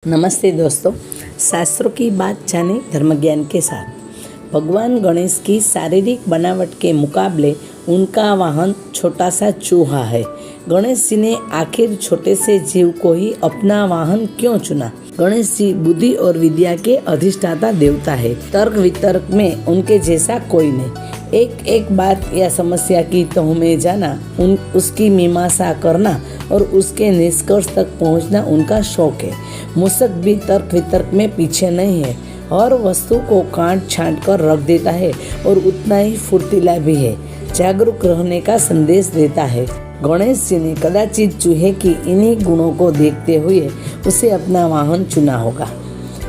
नमस्ते दोस्तों, शास्त्रों की बात जाने धर्म ज्ञान के साथ। भगवान गणेश की शारीरिक बनावट के मुकाबले उनका वाहन छोटा सा चूहा है। गणेश जी ने आखिर छोटे से जीव को ही अपना वाहन क्यों चुना? गणेश जी बुद्धि और विद्या के अधिष्ठाता देवता है। तर्क वितर्क में उनके जैसा कोई नहीं। एक एक बात या समस्या की तह में जाना, उसकी मीमांसा करना और उसके निष्कर्ष तक पहुंचना उनका शौक है। मूसक भी तर्क वितर्क में पीछे नहीं है। हर वस्तु को काट छांट कर रख देता है और उतना ही फुर्तीला भी है। जागरूक रहने का संदेश देता है। गणेश जी ने कदाचित चूहे की इन्हीं गुणों को देखते हुए उसे अपना वाहन चुना होगा।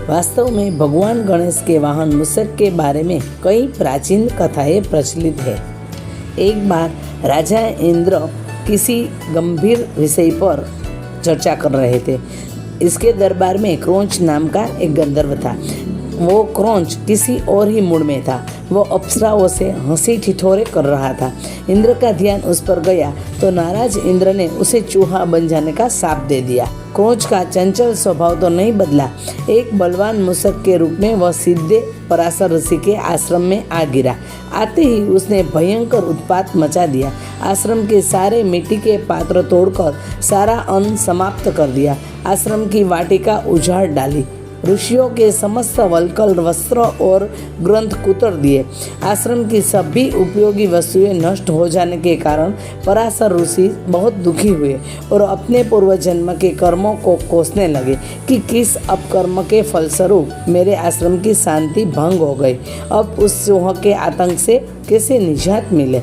वास्तव में भगवान गणेश के वाहन मूसक के बारे में कई प्राचीन कथाएं प्रचलित है। एक बार राजा इंद्र किसी गंभीर विषय पर चर्चा कर रहे थे। इसके दरबार में क्रोंच नाम का एक गंधर्व था। वो क्रोंच किसी और ही मूड में था। वो अप्सराओं से हंसी ठिठोरे कर रहा था। इंद्र का ध्यान उस पर गया तो नाराज इंद्र ने उसे चूहा बन जाने का शाप दे दिया। क्रोंच का चंचल स्वभाव तो नहीं बदला। एक बलवान मूसक के रूप में वह सीधे पराशर ऋषि के आश्रम में आ गिरा। आते ही उसने भयंकर उत्पात मचा दिया। आश्रम के सारे मिट्टी के पात्र तोड़कर सारा अन्न समाप्त कर दिया। आश्रम की वाटिका उजाड़ डाली। ऋषियों के समस्त वल्कल वस्त्र और ग्रंथ कुतर दिए। आश्रम की सभी उपयोगी वस्तुएं नष्ट हो जाने के कारण पराशर ऋषि बहुत दुखी हुए और अपने पूर्व जन्म के कर्मों को कोसने लगे कि किस अपकर्म के फलस्वरूप मेरे आश्रम की शांति भंग हो गई। अब उस चूहे के आतंक से कैसे निजात मिले?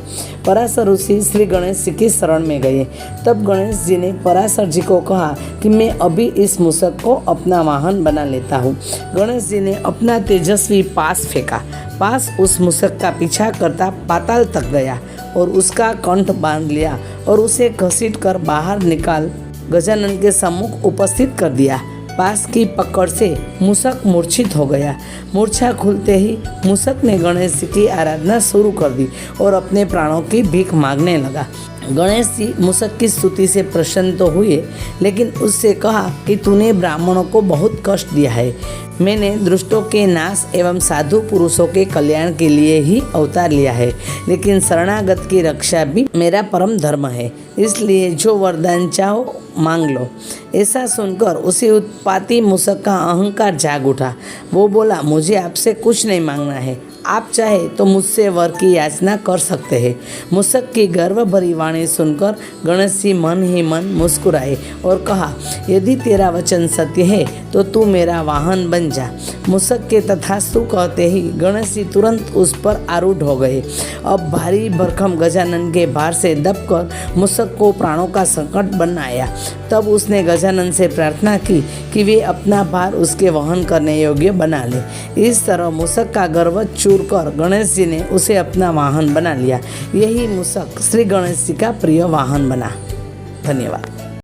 पराशर ऋषि श्री गणेश जी की शरण में गए। तब गणेश जी ने पराशर जी को कहा कि मैं अभी इस मूसक को अपना वाहन बना लेता हूँ। गणेश जी ने अपना तेजस्वी पास फेंका। पास उस मूसक का पीछा करता पाताल तक गया और उसका कंठ बांध लिया और उसे घसीट कर बाहर निकाल गजानन के सम्मुख उपस्थित कर दिया। पास की पकड़ से मूसक मूर्छित हो गया। मूर्छा खुलते ही मूसक ने गणेश जी की आराधना शुरू कर दी और अपने प्राणों की भीख मांगने लगा। गणेश जी मूसक की स्तुति से प्रसन्न तो हुए, लेकिन उससे कहा कि तूने ब्राह्मणों को बहुत कष्ट दिया है। मैंने दुष्टों के नाश एवं साधु पुरुषों के कल्याण के लिए ही अवतार लिया है, लेकिन शरणागत की रक्षा भी मेरा परम धर्म है। इसलिए जो वरदान चाहो मांग लो। ऐसा सुनकर उसी उत्पाती मूसक का अहंकार जाग उठा। वो बोला, मुझे आपसे कुछ नहीं मांगना है। आप चाहे तो मुझसे वर की याचना कर सकते हैं। मूसक की गर्व भरी वाणी सुनकर गणेश जी मन ही मन मुस्कुराए और कहा, यदि तेरा वचन सत्य है तो तू मेरा वाहन बन जा। मूसक के तथास्तु कहते ही गणेश जी तुरंत उस पर आरूढ़ हो गए। अब भारी भरकम गजानन के भार से दबकर मूसक को प्राणों का संकट बन आया। तब उसने गजानन से प्रार्थना की कि वे अपना भार उसके वहन करने योग्य बना ले। इस तरह मूसक का गर्व चूर कर गणेश जी ने उसे अपना वाहन बना लिया। यही मूसक श्री गणेश जी का प्रिय वाहन बना। धन्यवाद।